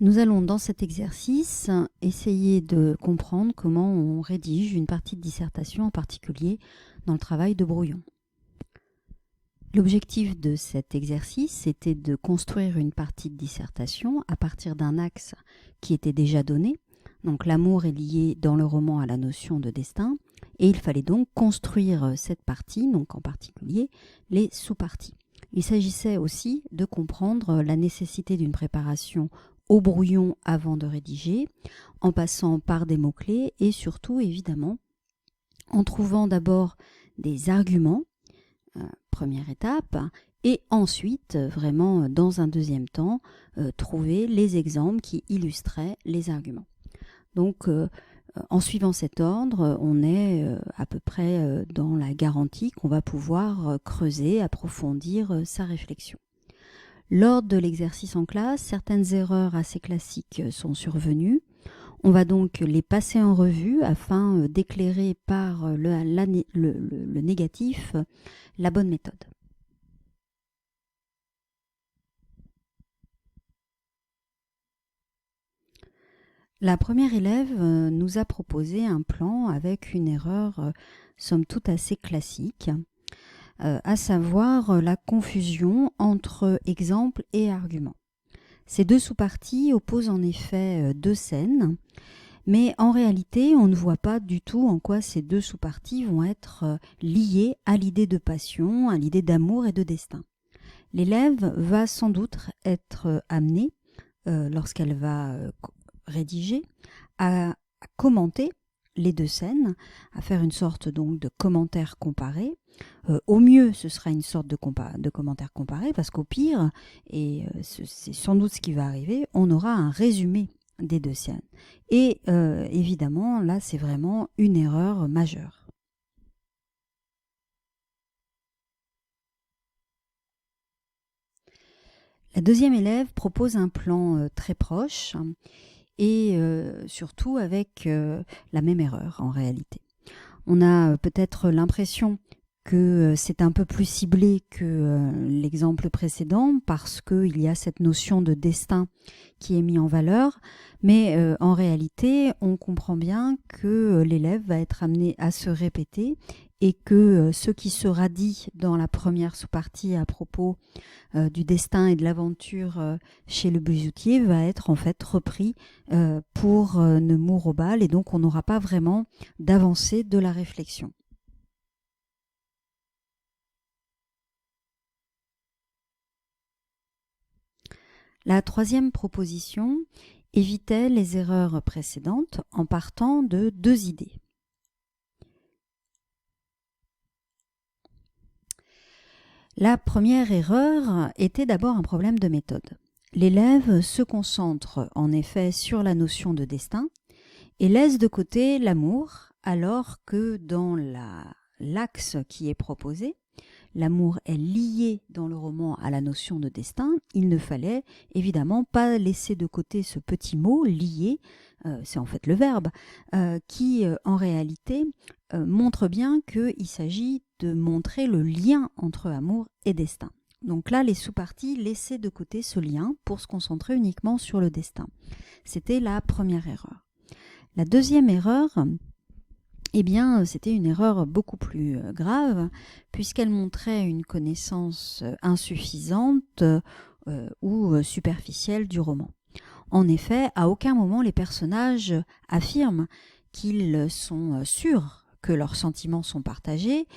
Nous allons dans cet exercice essayer de comprendre comment on rédige une partie de dissertation, en particulier dans le travail de brouillon. L'objectif de cet exercice était de construire une partie de dissertation à partir d'un axe qui était déjà donné. Donc l'amour est lié dans le roman à la notion de destin et il fallait donc construire cette partie, donc en particulier les sous-parties. Il s'agissait aussi de comprendre la nécessité d'une préparation au brouillon avant de rédiger, en passant par des mots-clés et surtout, évidemment, en trouvant d'abord des arguments, première étape, et ensuite, vraiment dans un deuxième temps, trouver les exemples qui illustraient les arguments. Donc, en suivant cet ordre, on est à peu près dans la garantie qu'on va pouvoir creuser, approfondir sa réflexion. Lors de l'exercice en classe, certaines erreurs assez classiques sont survenues. On va donc les passer en revue afin d'éclairer par le négatif la bonne méthode. La première élève nous a proposé un plan avec une erreur somme toute assez classique, à savoir la confusion entre exemple et argument. Ces deux sous-parties opposent en effet deux scènes, mais en réalité, on ne voit pas du tout en quoi ces deux sous-parties vont être liées à l'idée de passion, à l'idée d'amour et de destin. L'élève va sans doute être amenée, lorsqu'elle va rédiger, à commenter les deux scènes, à faire une sorte donc de commentaire comparé. Au mieux, ce sera une sorte de commentaire comparé, parce qu'au pire, et c'est sans doute ce qui va arriver, on aura un résumé des deux scènes. Et évidemment, là, c'est vraiment une erreur majeure. La deuxième élève propose un plan très proche et surtout avec la même erreur en réalité. On a peut-être l'impression que c'est un peu plus ciblé que l'exemple précédent parce qu'il y a cette notion de destin qui est mise en valeur, mais en réalité, on comprend bien que l'élève va être amené à se répéter et que ce qui sera dit dans la première sous-partie à propos du destin et de l'aventure chez le bijoutier va être en fait repris pour Nemours au bal, et donc on n'aura pas vraiment d'avancée de la réflexion. La troisième proposition évitait les erreurs précédentes en partant de deux idées. La première erreur était d'abord un problème de méthode. L'élève se concentre en effet sur la notion de destin et laisse de côté l'amour, alors que dans l'axe qui est proposé, l'amour est lié dans le roman à la notion de destin. Il ne fallait évidemment pas laisser de côté ce petit mot lié, c'est en fait le verbe, qui en réalité montre bien qu'il s'agit de montrer le lien entre amour et destin. Donc là, les sous-parties laissaient de côté ce lien pour se concentrer uniquement sur le destin. C'était la première erreur. La deuxième erreur, eh bien, c'était une erreur beaucoup plus grave, puisqu'elle montrait une connaissance insuffisante ou superficielle du roman. En effet, à aucun moment les personnages affirment qu'ils sont sûrs que leurs sentiments sont partagés,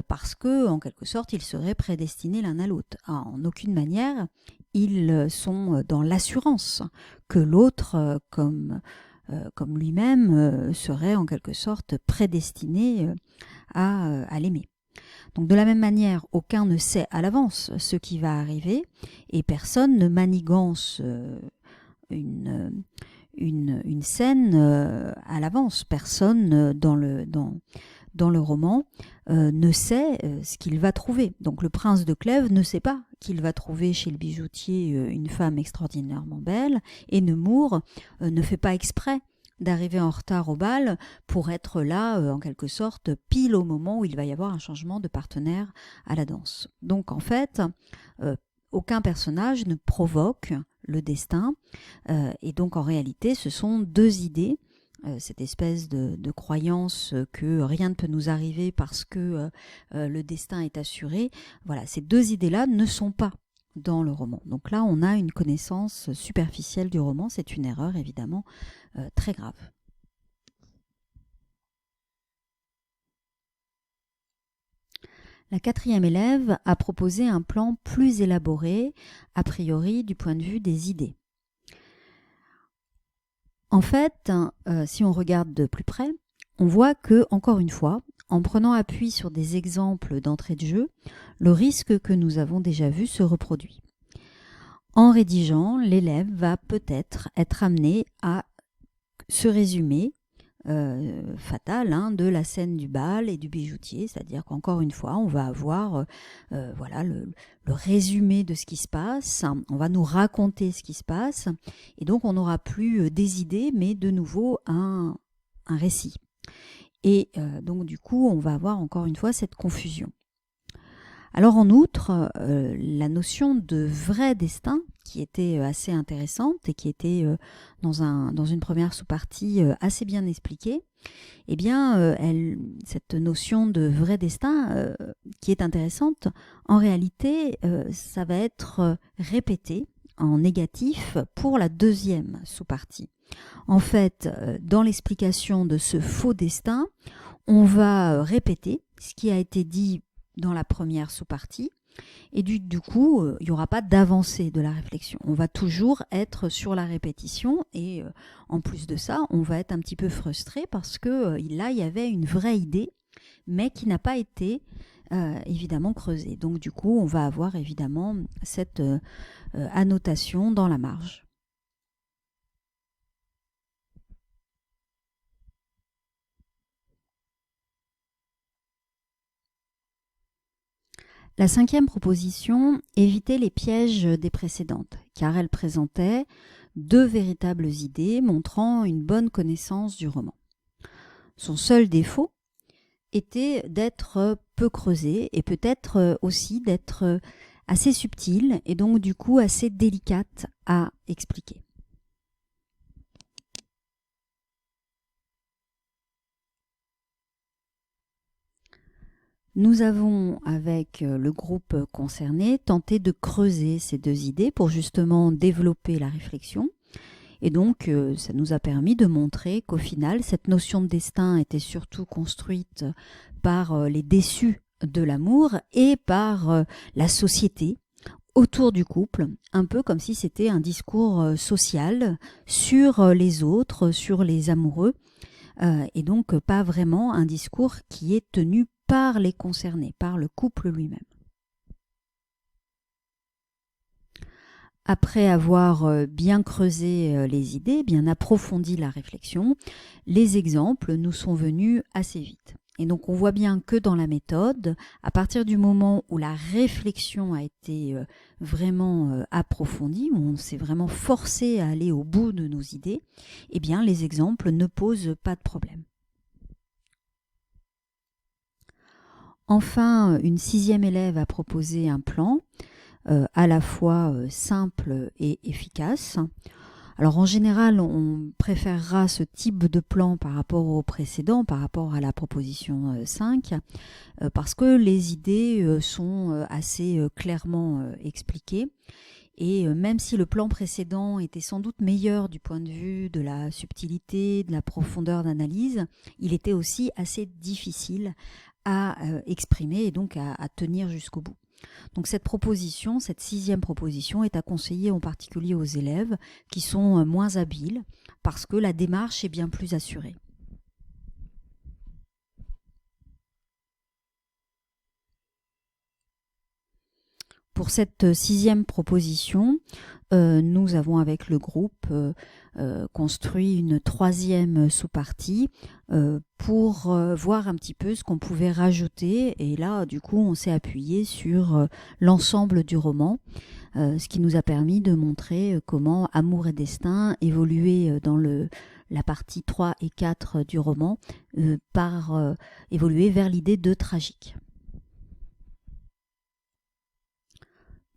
parce que, en quelque sorte, ils seraient prédestinés l'un à l'autre. En aucune manière, ils sont dans l'assurance que l'autre, comme lui-même, serait en quelque sorte prédestiné à l'aimer. Donc de la même manière, aucun ne sait à l'avance ce qui va arriver et personne ne manigance une scène à l'avance. Personne dans le roman ne sait ce qu'il va trouver. Donc le prince de Clèves ne sait pas qu'il va trouver chez le bijoutier une femme extraordinairement belle, et Nemours ne fait pas exprès d'arriver en retard au bal pour être là, en quelque sorte, pile au moment où il va y avoir un changement de partenaire à la danse. Donc en fait, aucun personnage ne provoque le destin. Et donc en réalité, ce sont deux idées. Cette espèce de croyance que rien ne peut nous arriver parce que le destin est assuré. Voilà, ces deux idées-là ne sont pas dans le roman. Donc là, on a une connaissance superficielle du roman. C'est une erreur, évidemment, très grave. La quatrième élève a proposé un plan plus élaboré, a priori du point de vue des idées. En fait, si on regarde de plus près, on voit que, encore une fois, en prenant appui sur des exemples d'entrée de jeu, le risque que nous avons déjà vu se reproduit. En rédigeant, l'élève va peut-être être amené à se résumer fatal de la scène du bal et du bijoutier, c'est-à-dire qu'encore une fois, on va avoir voilà, le résumé de ce qui se passe, on va nous raconter ce qui se passe, et donc on n'aura plus des idées, mais de nouveau un récit. Et donc du coup, on va avoir encore une fois cette confusion. Alors en outre, la notion de vrai destin, qui était assez intéressante et qui était dans une première sous-partie assez bien expliquée, eh bien, cette notion de vrai destin qui est intéressante, en réalité, ça va être répété en négatif pour la deuxième sous-partie. En fait, dans l'explication de ce faux destin, on va répéter ce qui a été dit dans la première sous-partie, et du coup, il n'y aura pas d'avancée de la réflexion. On va toujours être sur la répétition, et en plus de ça, on va être un petit peu frustré parce que là, il y avait une vraie idée, mais qui n'a pas été évidemment creusée. Donc du coup, on va avoir évidemment cette annotation dans la marge. La cinquième proposition évitait les pièges des précédentes, car elle présentait deux véritables idées montrant une bonne connaissance du roman. Son seul défaut était d'être peu creusée et peut-être aussi d'être assez subtile et donc du coup assez délicate à expliquer. Nous avons, avec le groupe concerné, tenté de creuser ces deux idées pour justement développer la réflexion. Et donc, ça nous a permis de montrer qu'au final, cette notion de destin était surtout construite par les déçus de l'amour et par la société autour du couple, un peu comme si c'était un discours social sur les autres, sur les amoureux, et donc pas vraiment un discours qui est tenu par les concernés, par le couple lui-même. Après avoir bien creusé les idées, bien approfondi la réflexion, les exemples nous sont venus assez vite. Et donc on voit bien que dans la méthode, à partir du moment où la réflexion a été vraiment approfondie, où on s'est vraiment forcé à aller au bout de nos idées, eh bien les exemples ne posent pas de problème. Enfin, une sixième élève a proposé un plan à la fois simple et efficace. Alors en général, on préférera ce type de plan par rapport au précédent, par rapport à la proposition 5, parce que les idées sont assez clairement expliquées. Et même si le plan précédent était sans doute meilleur du point de vue de la subtilité, de la profondeur d'analyse, il était aussi assez difficile à exprimer et donc à tenir jusqu'au bout. Donc cette proposition, cette sixième proposition, est à conseiller en particulier aux élèves qui sont moins habiles parce que la démarche est bien plus assurée. Pour cette sixième proposition, nous avons avec le groupe construit une troisième sous-partie pour voir un petit peu ce qu'on pouvait rajouter. Et là, du coup, on s'est appuyé sur l'ensemble du roman, ce qui nous a permis de montrer comment Amour et Destin évoluait dans la partie 3 et 4 du roman, évoluer vers l'idée de tragique.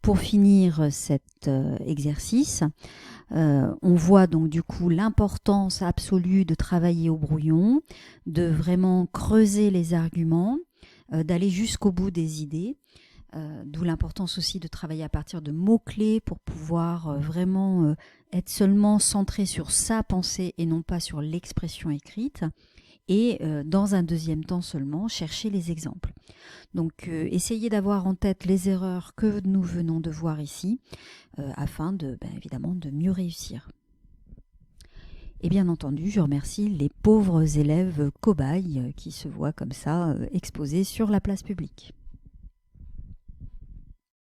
pour finir cet exercice, on voit donc du coup l'importance absolue de travailler au brouillon, de vraiment creuser les arguments, d'aller jusqu'au bout des idées, d'où l'importance aussi de travailler à partir de mots-clés pour pouvoir vraiment être seulement centré sur sa pensée et non pas sur l'expression écrite, et dans un deuxième temps seulement, chercher les exemples. Donc essayez d'avoir en tête les erreurs que nous venons de voir ici, afin de, évidemment, de mieux réussir. Et bien entendu, je remercie les pauvres élèves cobayes qui se voient comme ça exposés sur la place publique.